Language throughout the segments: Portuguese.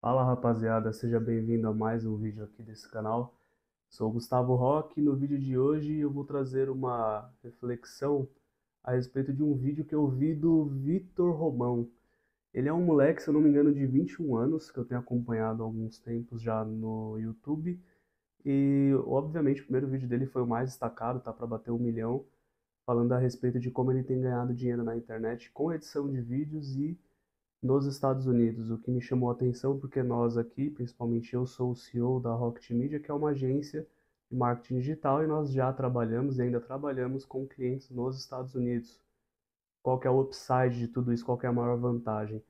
Fala rapaziada, seja bem-vindo a mais um vídeo aqui desse canal. Sou o Gustavo Roque e no vídeo de hoje eu vou trazer uma reflexão a respeito de um vídeo que eu vi do Vitor Romão. Ele é um moleque, se eu não me engano, de 21 anos, que eu tenho acompanhado há alguns tempos já no YouTube. E, obviamente, o primeiro vídeo dele foi o mais destacado, tá para bater 1 milhão, falando a respeito de como ele tem ganhado dinheiro na internet com edição de vídeos e nos Estados Unidos. O que me chamou a atenção, porque nós aqui, principalmente eu, sou o CEO da Rocket Media, que é uma agência de marketing digital, e nós já trabalhamos e ainda trabalhamos com clientes nos Estados Unidos. Qual que é o upside de tudo isso? Qual que é a maior vantagem?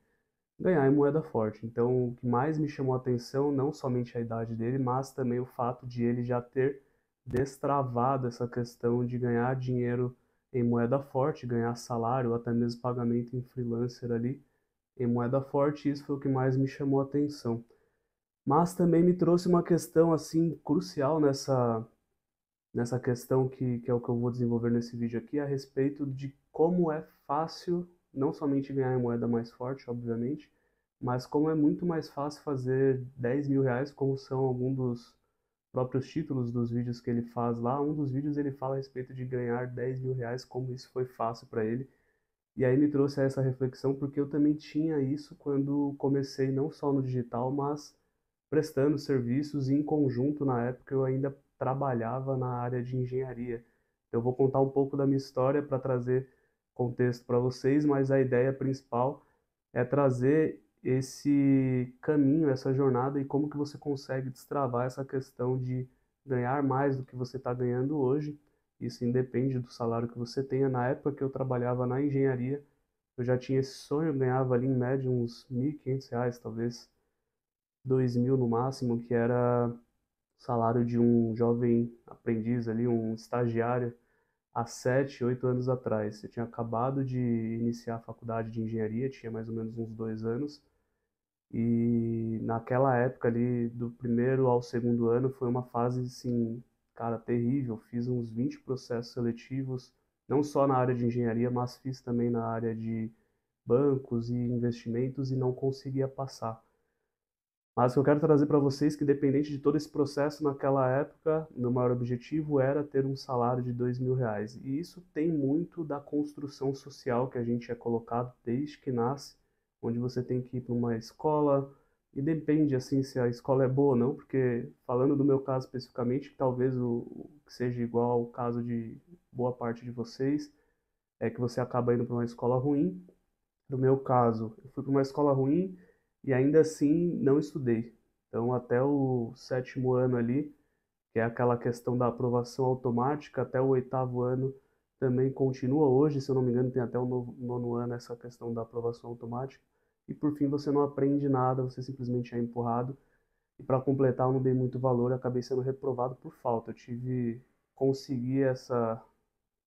Ganhar em moeda forte. Então, o que mais me chamou a atenção, não somente a idade dele, mas também o fato de ele já ter destravado essa questão de ganhar dinheiro em moeda forte, ganhar salário, ou até mesmo pagamento em freelancer ali, em moeda forte, e isso foi o que mais me chamou a atenção. Mas também me trouxe uma questão assim crucial nessa questão que é o que eu vou desenvolver nesse vídeo aqui, a respeito de como é fácil não somente ganhar em moeda mais forte, obviamente, mas como é muito mais fácil fazer 10 mil reais, como são alguns dos próprios títulos dos vídeos que ele faz lá. Um dos vídeos ele fala a respeito de ganhar 10 mil reais, como isso foi fácil para ele. E aí me trouxe a essa reflexão porque eu também tinha isso quando comecei não só no digital, mas prestando serviços e em conjunto. Na época eu ainda trabalhava na área de engenharia. Eu vou contar um pouco da minha história para trazer contexto para vocês, mas a ideia principal é trazer esse caminho, essa jornada e como que você consegue destravar essa questão de ganhar mais do que você está ganhando hoje. Isso independe do salário que você tenha. Na época que eu trabalhava na engenharia, eu já tinha esse sonho, eu ganhava ali em média uns R$ 1.500, talvez 2.000 no máximo, que era o salário de um jovem aprendiz ali, um estagiário, há 7, 8 anos atrás. Eu tinha acabado de iniciar a faculdade de engenharia, tinha mais ou menos uns 2 anos, e naquela época ali, do primeiro ao segundo ano, foi uma fase, assim, cara, terrível. Fiz uns 20 processos seletivos, não só na área de engenharia, mas fiz também na área de bancos e investimentos e não conseguia passar. Mas o que eu quero trazer para vocês é que, independente de todo esse processo, naquela época, meu maior objetivo era ter um salário de R$ 2.000. E isso tem muito da construção social que a gente é colocado desde que nasce, onde você tem que ir para uma escola, e depende assim se a escola é boa ou não, porque falando do meu caso especificamente, que talvez o que seja igual ao caso de boa parte de vocês, é que você acaba indo para uma escola ruim. No meu caso, eu fui para uma escola ruim e ainda assim não estudei. Então, até o sétimo ano ali, que é aquela questão da aprovação automática, até o oitavo ano também continua hoje, se eu não me engano, tem até o nono ano essa questão da aprovação automática. E por fim, você não aprende nada, você simplesmente é empurrado. E para completar, eu não dei muito valor, acabei sendo reprovado por falta. Consegui essa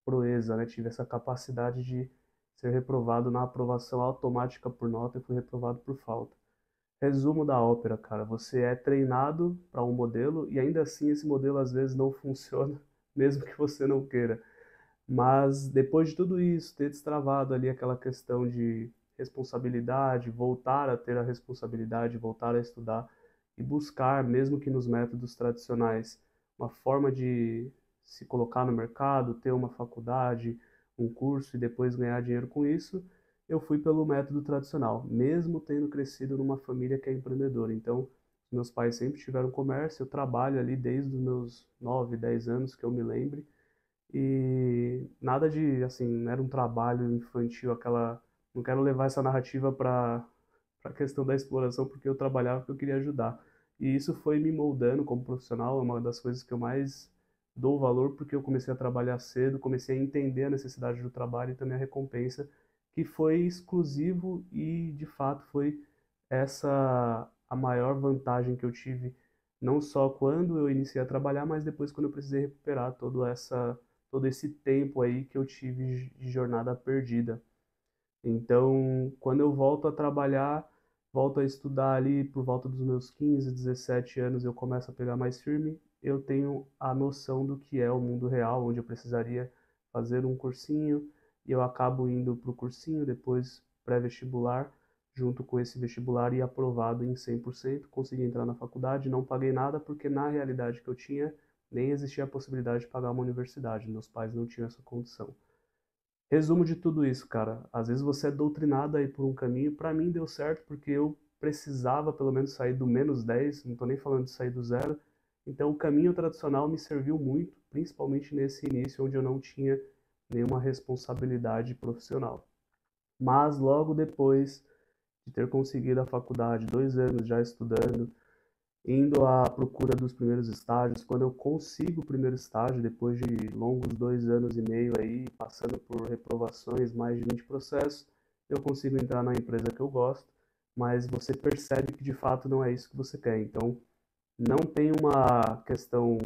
proeza, né? Tive essa capacidade de ser reprovado na aprovação automática por nota e fui reprovado por falta. Resumo da ópera, cara. Você é treinado para um modelo e ainda assim esse modelo às vezes não funciona, mesmo que você não queira. Mas depois de tudo isso, ter destravado ali aquela questão de responsabilidade, voltar a ter a responsabilidade, voltar a estudar e buscar, mesmo que nos métodos tradicionais, uma forma de se colocar no mercado, ter uma faculdade, um curso e depois ganhar dinheiro com isso, eu fui pelo método tradicional, mesmo tendo crescido numa família que é empreendedora. Então, meus pais sempre tiveram comércio, eu trabalho ali desde os meus 9, 10 anos que eu me lembre, e nada de, assim, não era um trabalho infantil, aquela. Não quero levar essa narrativa para a questão da exploração, porque eu trabalhava porque eu queria ajudar. E isso foi me moldando como profissional, é uma das coisas que eu mais dou valor, porque eu comecei a trabalhar cedo, comecei a entender a necessidade do trabalho e também a recompensa, que foi exclusivo e, de fato, foi essa a maior vantagem que eu tive, não só quando eu iniciei a trabalhar, mas depois quando eu precisei recuperar todo esse tempo aí que eu tive de jornada perdida. Então, quando eu volto a trabalhar, volto a estudar ali por volta dos meus 15, 17 anos, eu começo a pegar mais firme, eu tenho a noção do que é o mundo real, onde eu precisaria fazer um cursinho, e eu acabo indo para o cursinho, depois pré-vestibular, junto com esse vestibular e aprovado em 100%, consegui entrar na faculdade, não paguei nada porque na realidade que eu tinha, nem existia a possibilidade de pagar uma universidade, meus pais não tinham essa condição. Resumo de tudo isso, cara, às vezes você é doutrinado aí por um caminho, para mim deu certo porque eu precisava pelo menos sair do -10, não tô nem falando de sair do zero, então o caminho tradicional me serviu muito, principalmente nesse início onde eu não tinha nenhuma responsabilidade profissional. Mas logo depois de ter conseguido a faculdade, 2 anos já estudando, indo à procura dos primeiros estágios, quando eu consigo o primeiro estágio, depois de longos 2 anos e meio aí, passando por reprovações, mais de 20 processos, eu consigo entrar na empresa que eu gosto, mas você percebe que de fato não é isso que você quer. Então, não tem uma questão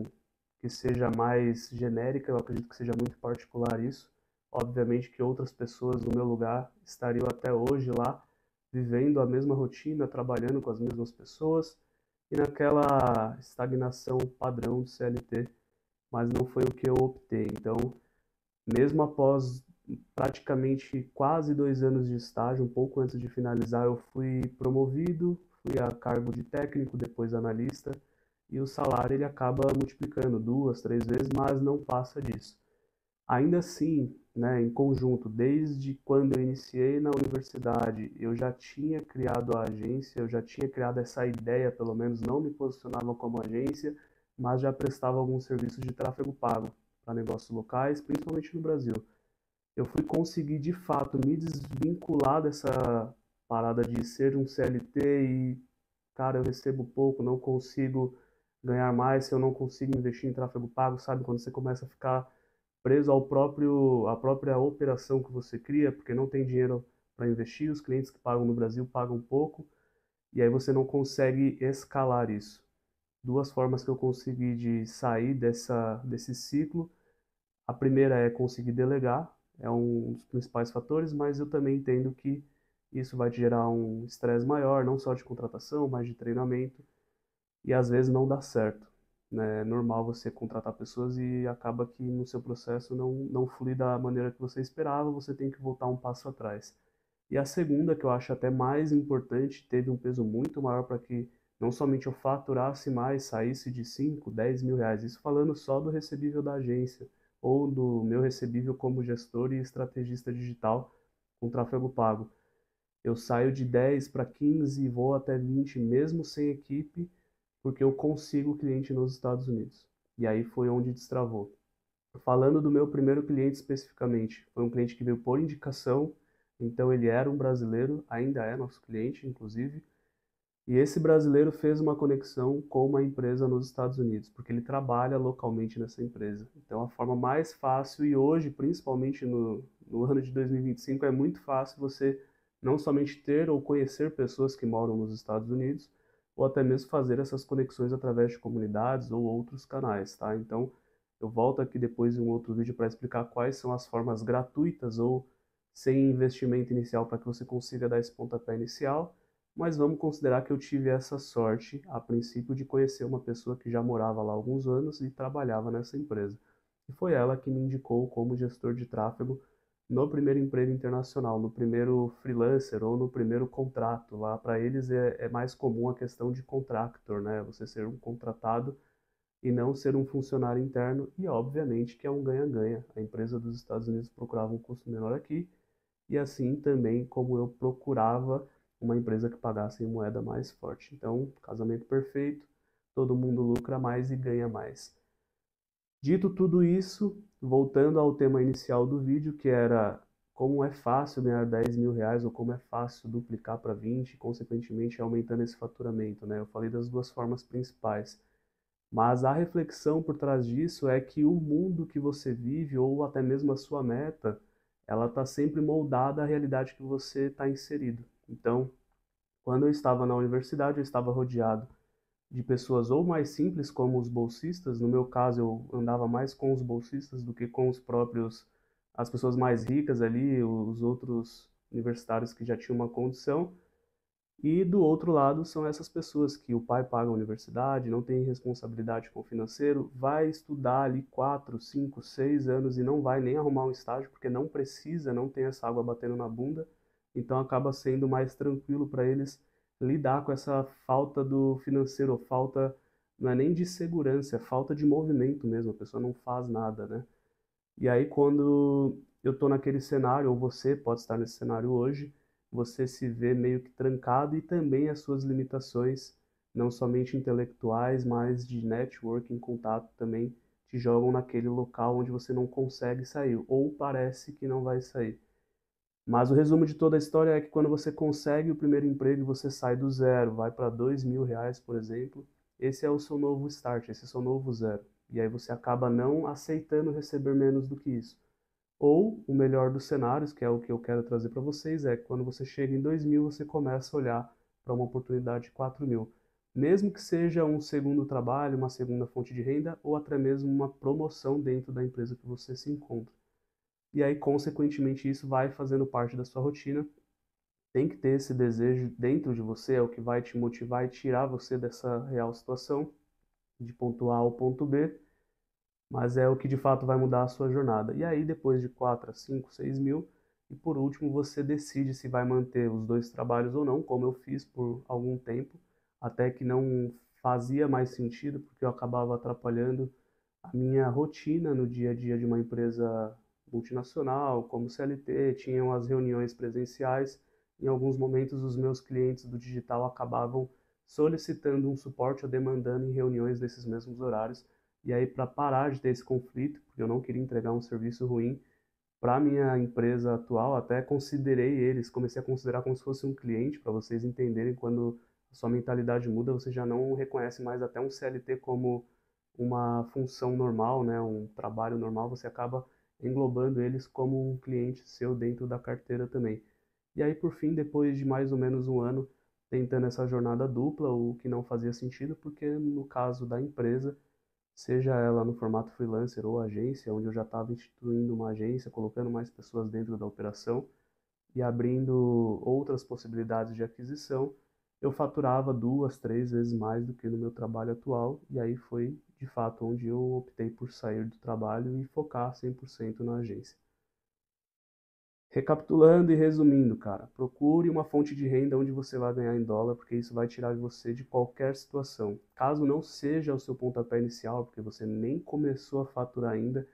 que seja mais genérica, eu acredito que seja muito particular isso. Obviamente que outras pessoas no meu lugar estariam até hoje lá, vivendo a mesma rotina, trabalhando com as mesmas pessoas e naquela estagnação padrão de CLT, mas não foi o que eu optei. Então, mesmo após praticamente quase 2 anos de estágio, um pouco antes de finalizar, eu fui promovido, fui a cargo de técnico, depois analista, e o salário ele acaba multiplicando 2, 3 vezes, mas não passa disso. Ainda assim, né, em conjunto, desde quando eu iniciei na universidade, eu já tinha criado a agência, eu já tinha criado essa ideia, pelo menos não me posicionava como agência, mas já prestava alguns serviços de tráfego pago para negócios locais, principalmente no Brasil. Eu fui conseguir de fato me desvincular dessa parada de ser um CLT e, cara, eu recebo pouco, não consigo ganhar mais se eu não consigo investir em tráfego pago, sabe? Quando você começa a ficar preso à própria operação que você cria, porque não tem dinheiro para investir, os clientes que pagam no Brasil pagam pouco, e aí você não consegue escalar isso. Duas formas que eu consegui de sair desse ciclo. A primeira é conseguir delegar, é um dos principais fatores, mas eu também entendo que isso vai te gerar um estresse maior, não só de contratação, mas de treinamento, e às vezes não dá certo. Né? É normal você contratar pessoas e acaba que no seu processo não flui da maneira que você esperava, você tem que voltar um passo atrás. E a segunda, que eu acho até mais importante, teve um peso muito maior para que não somente eu faturasse mais, saísse de 5, 10 mil reais, isso falando só do recebível da agência, ou do meu recebível como gestor e estrategista digital com tráfego pago. Eu saio de 10 para 15 e vou até 20, mesmo sem equipe, porque eu consigo cliente nos Estados Unidos. E aí foi onde destravou. Falando do meu primeiro cliente especificamente, foi um cliente que veio por indicação, então ele era um brasileiro, ainda é nosso cliente, inclusive, e esse brasileiro fez uma conexão com uma empresa nos Estados Unidos, porque ele trabalha localmente nessa empresa. Então a forma mais fácil, e hoje, principalmente no ano de 2025, é muito fácil você não somente ter ou conhecer pessoas que moram nos Estados Unidos, ou até mesmo fazer essas conexões através de comunidades ou outros canais, tá? Então, eu volto aqui depois em um outro vídeo para explicar quais são as formas gratuitas ou sem investimento inicial para que você consiga dar esse pontapé inicial, mas vamos considerar que eu tive essa sorte, a princípio, de conhecer uma pessoa que já morava lá há alguns anos e trabalhava nessa empresa. E foi ela que me indicou como gestor de tráfego no primeiro emprego internacional, no primeiro freelancer ou no primeiro contrato. Lá para eles é mais comum a questão de contractor, né? Você ser um contratado e não ser um funcionário interno, e obviamente que é um ganha-ganha. A empresa dos Estados Unidos procurava um custo menor aqui, e assim também como eu procurava uma empresa que pagasse em moeda mais forte. Então, casamento perfeito, todo mundo lucra mais e ganha mais. Dito tudo isso, voltando ao tema inicial do vídeo, que era como é fácil ganhar 10 mil reais ou como é fácil duplicar para 20, consequentemente aumentando esse faturamento, né? Eu falei das duas formas principais. Mas a reflexão por trás disso é que o mundo que você vive, ou até mesmo a sua meta, ela está sempre moldada à realidade que você está inserido. Então, quando eu estava na universidade, eu estava rodeado de pessoas ou mais simples, como os bolsistas. No meu caso, eu andava mais com os bolsistas do que com os próprios, as pessoas mais ricas ali, os outros universitários que já tinham uma condição. E do outro lado são essas pessoas que o pai paga a universidade, não tem responsabilidade com o financeiro, vai estudar ali 4, 5, 6 anos e não vai nem arrumar um estágio porque não precisa, não tem essa água batendo na bunda, então acaba sendo mais tranquilo para eles lidar com essa falta do financeiro, falta, não é nem de segurança, é falta de movimento mesmo, a pessoa não faz nada, né? E aí quando eu tô naquele cenário, ou você pode estar nesse cenário hoje, você se vê meio que trancado e também as suas limitações, não somente intelectuais, mas de networking, contato também, te jogam naquele local onde você não consegue sair, ou parece que não vai sair. Mas o resumo de toda a história é que quando você consegue o primeiro emprego, você sai do zero, vai para R$ 2.000, por exemplo, esse é o seu novo start, esse é o seu novo zero. E aí você acaba não aceitando receber menos do que isso. Ou o melhor dos cenários, que é o que eu quero trazer para vocês, é que quando você chega em 2.000, você começa a olhar para uma oportunidade de 4.000. Mesmo que seja um segundo trabalho, uma segunda fonte de renda, ou até mesmo uma promoção dentro da empresa que você se encontra. E aí, consequentemente, isso vai fazendo parte da sua rotina. Tem que ter esse desejo dentro de você, é o que vai te motivar e tirar você dessa real situação, de ponto A ao ponto B, mas é o que de fato vai mudar a sua jornada. E aí, depois de 4 a 5, 6 mil, e por último, você decide se vai manter os dois trabalhos ou não, como eu fiz por algum tempo, até que não fazia mais sentido, porque eu acabava atrapalhando a minha rotina no dia a dia de uma empresa multinacional, como CLT, tinham as reuniões presenciais. Em alguns momentos, os meus clientes do digital acabavam solicitando um suporte ou demandando em reuniões nesses mesmos horários. E aí, para parar de ter esse conflito, porque eu não queria entregar um serviço ruim para minha empresa atual, até considerei eles, comecei a considerar como se fosse um cliente, para vocês entenderem quando a sua mentalidade muda, você já não reconhece mais até um CLT como uma função normal, né, um trabalho normal, você acaba englobando eles como um cliente seu dentro da carteira também. E aí, por fim, depois de mais ou menos um ano tentando essa jornada dupla, o que não fazia sentido, porque no caso da empresa, seja ela no formato freelancer ou agência, onde eu já estava instituindo uma agência, colocando mais pessoas dentro da operação e abrindo outras possibilidades de aquisição, eu faturava 2, 3 vezes mais do que no meu trabalho atual, e aí foi de fato onde eu optei por sair do trabalho e focar 100% na agência. Recapitulando e resumindo, cara, procure uma fonte de renda onde você vai ganhar em dólar, porque isso vai tirar de você de qualquer situação. Caso não seja o seu pontapé inicial, porque você nem começou a faturar ainda,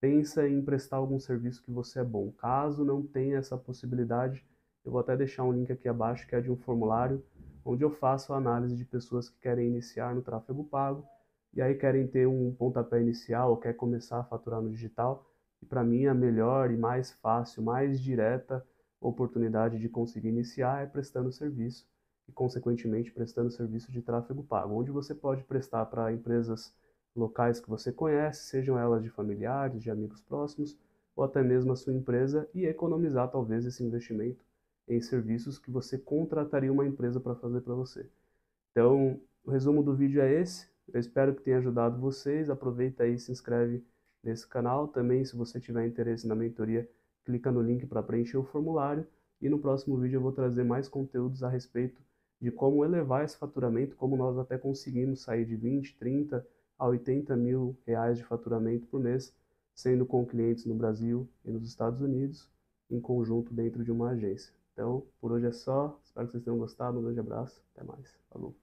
pensa em prestar algum serviço que você é bom. Caso não tenha essa possibilidade, eu vou até deixar um link aqui abaixo que é de um formulário onde eu faço a análise de pessoas que querem iniciar no tráfego pago e aí querem ter um pontapé inicial ou quer começar a faturar no digital. E para mim a melhor e mais fácil, mais direta oportunidade de conseguir iniciar é prestando serviço e consequentemente prestando serviço de tráfego pago, onde você pode prestar para empresas locais que você conhece, sejam elas de familiares, de amigos próximos, ou até mesmo a sua empresa, e economizar talvez esse investimento em serviços que você contrataria uma empresa para fazer para você. Então, o resumo do vídeo é esse. Eu espero que tenha ajudado vocês. Aproveita aí e se inscreve nesse canal. Também, se você tiver interesse na mentoria, clica no link para preencher o formulário. E no próximo vídeo eu vou trazer mais conteúdos a respeito de como elevar esse faturamento, como nós até conseguimos sair de 20, 30 a 80 mil reais de faturamento por mês, sendo com clientes no Brasil e nos Estados Unidos, em conjunto dentro de uma agência. Então, por hoje é só. Espero que vocês tenham gostado. Um grande abraço. Até mais. Falou.